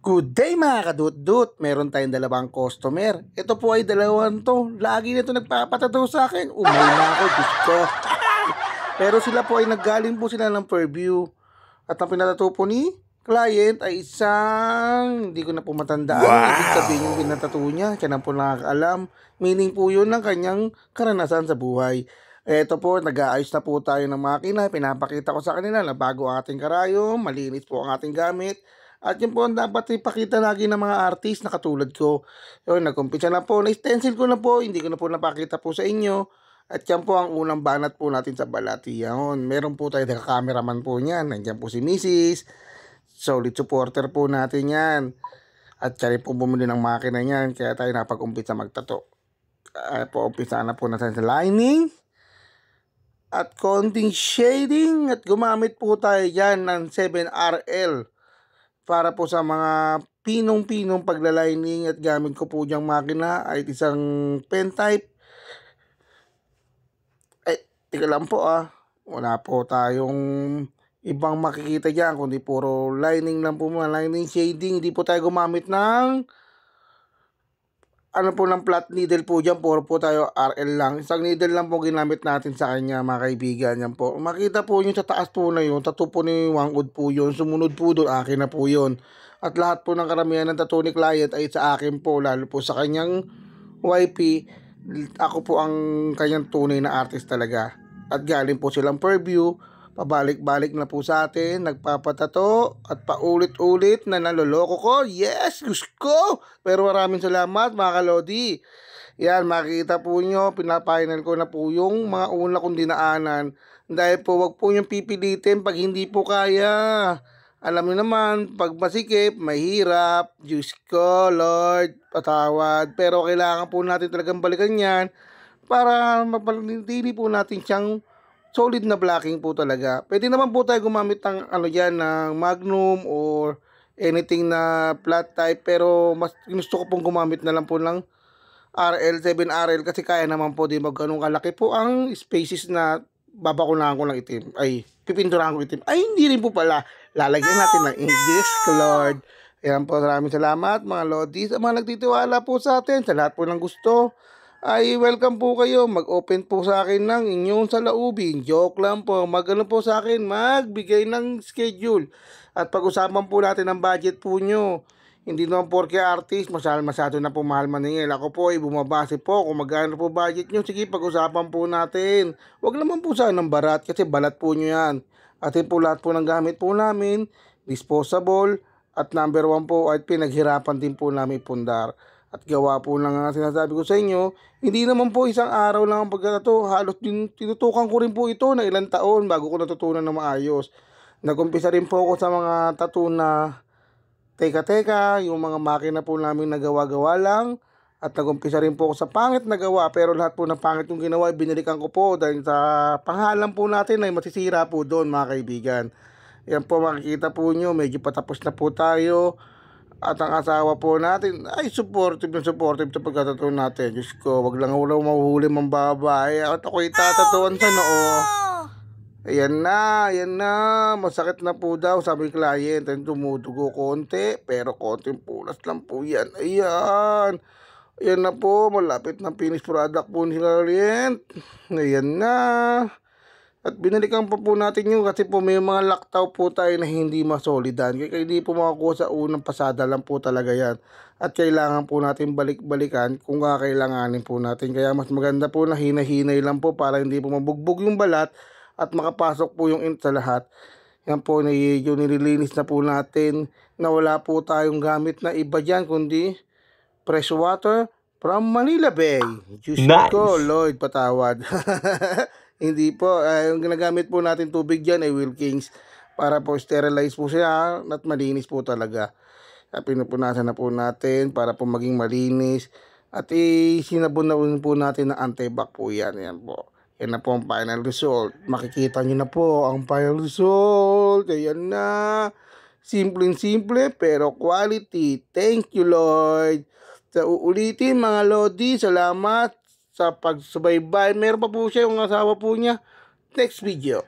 Good day mga kadut-dut! Meron tayong dalawang customer. Ito po ay dalawang to. Lagi na ito nagpapatato sa akin. Umay na ako, Diyos ko. Pero sila po ay naggaling po sila ng Fairview. At ang pinatato po ni client ay isang, hindi ko na po matandaan. Wow! Ibig sabihin yung pinatato niya, siya na po nakakaalam. Meaning po yun ng kanyang karanasan sa buhay. Ito po, nag-aayos na po tayo ng makina. Pinapakita ko sa kanila na bago ang ating karayom, malinis po ang ating gamit. At yun po ang dapat ipakita lagi ng mga artist na katulad ko. Yun, nag-umpisa na po, na-stencil ko na po, hindi ko na po napakita po sa inyo. At yan po ang unang banat po natin sa balati. Yan, meron po tayo naka-cameraman po niyan. Nandiyan po si Mrs. Solid supporter po natin yan. At siya rin po bumili ng makina niyan, kaya tayo napag-umpisa magtato. Po, umpisa na po natin sa lining. At konting shading. At gumamit po tayo dyan ng 7RL. Para po sa mga pinong-pinong paglalining at gamit ko po diyang makina ay isang pen type. Tika lang po wala po tayong ibang makikita dyan kundi puro lining lang po mga lining shading. Hindi po tayo gumamit ng ng flat needle po dyan. Puro po tayo RL lang. Isang needle lang po ginamit natin sa kanya mga kaibigan. Yan po. Makita po nyo sa taas po na yun. Tattoo po ni Wangud po yun. Sumunod po doon. Akin na po yun. At lahat po ng karamihan ng tattoo ni client ay sa akin po. Lalo po sa kanyang YP. Ako po ang kanyang tunay na artist talaga. At galing po silang Fairview. Pabalik-balik na po sa atin, nagpapatato at paulit-ulit na naloloko ko. Yes, gusto! Pero maraming salamat mga kalodi. Yan, makikita po nyo, pinapahinal ko na po yung mga una kong dinaanan. Dahil po, wag po yung pipilitin pag hindi po kaya. Alam niyo naman, pag masikip, mahirap. Diyos ko, Lord, patawad. Pero kailangan po natin talagang balikan yan para mapanatili po natin siyang solid na blocking po talaga. Pwede naman po tayo gumamit ng ng Magnum or anything na flat type, pero mas gusto ko pong gumamit na lang po ng RL, 7RL kasi kaya naman po di magganong kalaki po ang spaces na babakunahan ko ng itim. Ay, pipinturahan ko itim. Ay, hindi rin po pala. Lalagyan natin ng English, Lord. Ayan po, maraming salamat mga lodis. Sa mga nagtitiwala po sa atin, sa lahat po ng gusto, ay welcome po kayo. Mag-open po sa akin ng inyong saloobin. Joke lang po. Mag-ano po sa akin, magbigay ng schedule. At pag-usapan po natin ang budget po nyo. Hindi naman porke artist, masyado na po mahal maningil. Ako po ay bumabase po kung magkano po budget nyo. Sige, pag-usapan po natin. Huwag naman po sanang barat kasi balat po nyo yan. At po lahat po ng gamit po namin, disposable. At number 1 po ay pinaghirapan din po namin pundar. At gawa po lang nga sinasabi ko sa inyo, hindi naman po isang araw lang ang pagkatato. Halos tinutukan ko rin po ito na ilang taon bago ko natutunan na maayos. Nagumpisa rin po ako sa mga tattoo na teka-teka, yung mga makina po namin na gawa-gawa lang. At nagumpisa rin po ako sa pangit na gawa, pero lahat po ng pangit yung ginawa, binalikan ko po dahil sa pangalan po natin ay masisira po doon mga kaibigan. Yan po makikita po nyo, medyo patapos na po tayo. At ang asawa po natin ay supportive sa pagkatato natin. Diyos ko, wag lang wala mahuhuli mang babae. At ako'y tatatuan sa noo. Ayan na. Masakit na po daw, sabi ng client. Ang tumudugo konti, pero konting pulas lang po yan. Ayan na po, malapit na finish product po ni client. Ayan na. At binalikan pa po natin yung kasi po may mga laktaw po tayo na hindi masolidan. Kaya hindi po makakuha sa unang pasada lang po talaga yan. At kailangan po natin balik-balikan kung kakailanganin po natin. Kaya mas maganda po na hinahinay lang po para hindi po mabugbog yung balat at makapasok po yung ink sa lahat. Yan po yung nililinis na po natin na wala po tayong gamit na iba dyan kundi fresh water from Manila Bay. Diyos ko, Lord, patawad. Hindi po, yung ginagamit po natin tubig dyan ay Wilkins para po sterilize po siya at malinis po talaga. At pinupunasan na po natin para po maging malinis at sinabon na po natin ng antibac po yan. Yan po. Yan na po ang final result. Makikita nyo na po ang final result. Ayan na. Simple pero quality. Thank you, Lord. Sa uulitin mga lodi, salamat sa pagsubaybay. Meron pa po siya yung asawa po niya. Next video.